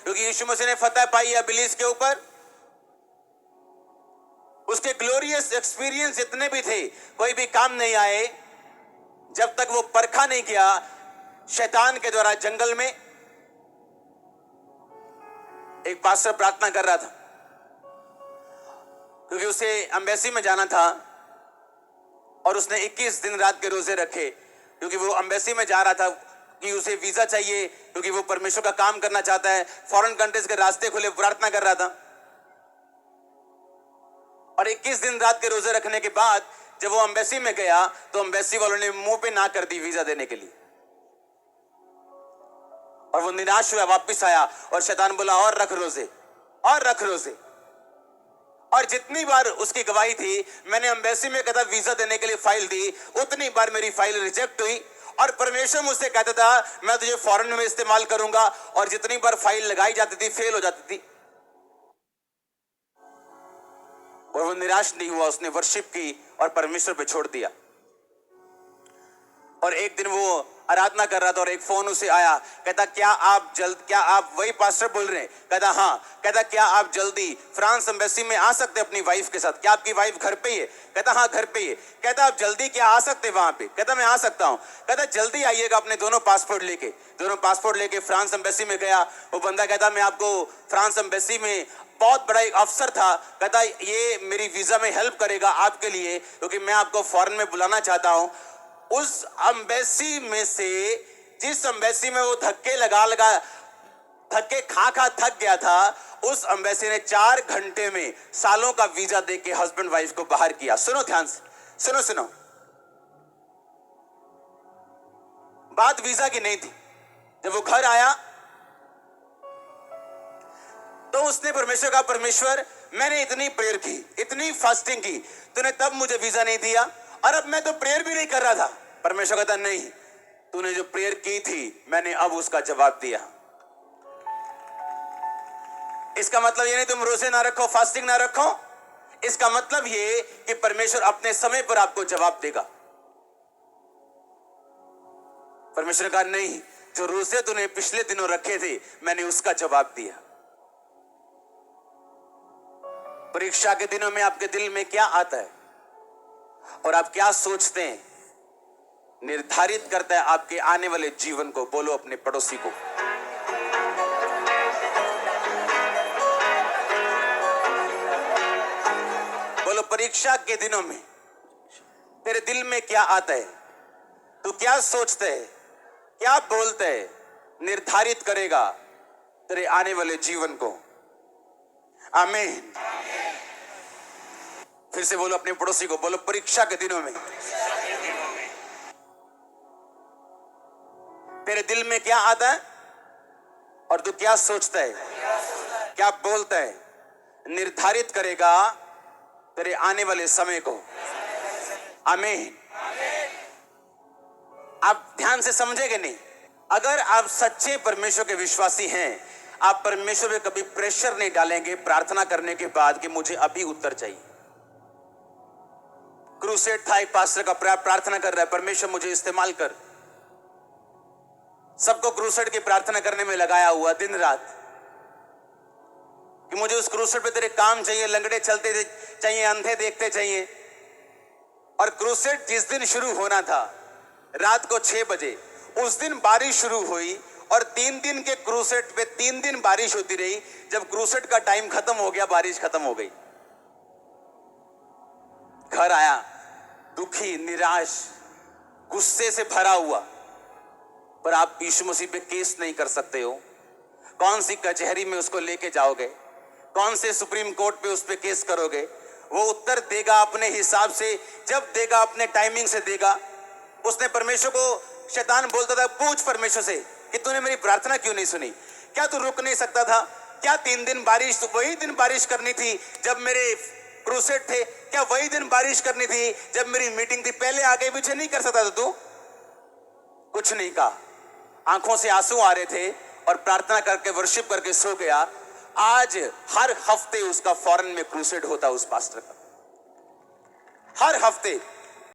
क्योंकि यीशु मसीह ने फतह पाई है इब्लीस के ऊपर। उसके ग्लोरियस एक्सपीरियंस जितने भी थे, कोई भी काम नहीं आए जब तक वो परखा नहीं किया शैतान के द्वारा। जंगल में एक पास्टर प्रार्थना कर रहा था, क्योंकि उसे एम्बेसी में जाना था और उसने 21 दिन रात के रोजे रखे, क्योंकि वो एम्बेसी में जा रहा था कि उसे वीजा चाहिए, क्योंकि वो परमेश्वर का काम करना चाहता है। फॉरेन कंट्रीज के रास्ते खुले, प्रार्थना कर रहा था। और 21 दिन रात के रोजे रखने के बाद जब वो एम्बेसी में गया तो एम्बेसी वालों ने मुंह पे ना कर दी वीजा देने के लिए, और वो निराश हुआ, वापस आया और शैतान बोला और रख रोजे, और रख रोजे। और जितनी बार उसकी गवाही थी, मैंने एम्बेसी में कहता वीजा देने के लिए फाइल दी, उतनी बार मेरी फाइल रिजेक्ट हुई। और परमेश्वर मुझसे कहता था मैं तुझे फॉरेन में इस्तेमाल करूंगा, और जितनी बार फाइल लगाई जाती थी फेल हो जाती थी। और वो निराश नहीं हुआ, उसने वर्शिप की और परमेश्वर पे छोड़ दिया। और एक दिन वो आराधना कर रहा था और एक फोन उसे आया, कहता क्या आप वही पास्टर बोल रहे हैं? कहता हाँ। कहता क्या आप जल्दी फ्रांस एम्बेसी में आ सकते अपनी वाइफ के साथ? क्या आपकी वाइफ घर पे ही है? कहता हाँ घर पे ही है। कहता आप जल्दी क्या आ सकते वहां पे? कहता मैं आ सकता हूं। कहता जल्दी आइएगा अपने दोनों पासपोर्ट लेके फ्रांस एम्बेसी में गया। वो बंदा कहता मैं आपको फ्रांस एम्बेसी में बहुत बड़ा एक अफसर था, कहता ये मेरी वीजा में हेल्प करेगा आपके लिए, क्योंकि मैं आपको फॉरेन में बुलाना चाहता हूं। उस एम्बेसी में से, जिस एम्बेसी में वो धक्के खा थक गया था, उस एम्बेसी ने 4 घंटे में सालों का वीजा देके हस्बैंड वाइफ को बाहर किया। सुनो ध्यान से, सुनो। बात वीजा की नहीं थी। जब वो घर आया तो उसने परमेश्वर का, परमेश्वर मैंने इतनी प्रेयर की, इतनी फास्टिंग की, तूने तब मुझे वीजा नहीं दिया, और अब मैं तो प्रेयर भी नहीं कर रहा था। परमेश्वर कहता नहीं, तूने जो प्रेयर की थी मैंने अब उसका जवाब दिया। इसका मतलब ये नहीं तुम रोजे ना रखो, फास्टिंग ना रखो, इसका मतलब ये कि परमेश्वर अपने समय पर आपको जवाब देगा। परमेश्वर कहा नहीं, जो रोजे तूने पिछले दिनों रखे थे मैंने उसका जवाब दिया। परीक्षा के दिनों में आपके दिल में क्या आता है और आप क्या सोचते हैं, निर्धारित करता है आपके आने वाले जीवन को। बोलो अपने पड़ोसी को, बोलो परीक्षा के दिनों में तेरे दिल में क्या आता है, तू क्या सोचता है, क्या बोलता है, निर्धारित करेगा तेरे आने वाले जीवन को। आमीन। फिर से बोलो अपने पड़ोसी को, बोलो परीक्षा के दिनों में तेरे दिल में क्या आता है और तू क्या सोचता है, क्या बोलता है, निर्धारित करेगा तेरे आने वाले समय को। आमीन। आप ध्यान से समझेंगे नहीं। अगर आप सच्चे परमेश्वर के विश्वासी हैं, आप परमेश्वर पे कभी प्रेशर नहीं डालेंगे प्रार्थना करने के बाद कि मुझे अभी उत्तर चाहिए। क्रूसेड था, एक पास्टर का प्रार्थना कर रहा है, परमेश्वर मुझे इस्तेमाल कर। सबको क्रूसेड की प्रार्थना करने में लगाया हुआ दिन रात, कि मुझे उस क्रूसेड पे तेरे काम चाहिए, लंगड़े चलते चाहिए, अंधे देखते चाहिए। और क्रूसेड जिस दिन शुरू होना था रात को 6 बजे, उस दिन बारिश शुरू हुई और 3 दिन के क्रूसेड पे 3 दिन बारिश होती रही। जब क्रूसेड का टाइम खत्म हो गया, बारिश खत्म हो गई। घर आया दुखी, निराश, गुस्से से भरा हुआ। पर आप यीशु मसीह पे केस नहीं कर सकते हो। कौन सी कचहरी में उसको लेके जाओगे, कौन से सुप्रीम कोर्ट पे उस पे केस करोगे? वो उत्तर देगा अपने हिसाब से, जब देगा अपने टाइमिंग से देगा। उसने परमेश्वर को, शैतान बोलता था पूछ परमेश्वर से कि तूने मेरी प्रार्थना क्यों नहीं सुनी? क्या तू रुक नहीं सकता था? क्या 3 दिन बारिश, वही दिन बारिश करनी थी जब मेरे क्रूसेड थे? क्या वही दिन बारिश करनी थी जब मेरी मीटिंग थी? पहले आगे पीछे नहीं कर सकता था तू? कुछ नहीं कहा, आंखों से आंसू आ रहे थे और प्रार्थना करके वर्शिप करके सो गया। आज हर हफ्ते उसका फॉरेन में क्रूसेड होता, उस पास्टर का हर हफ्ते।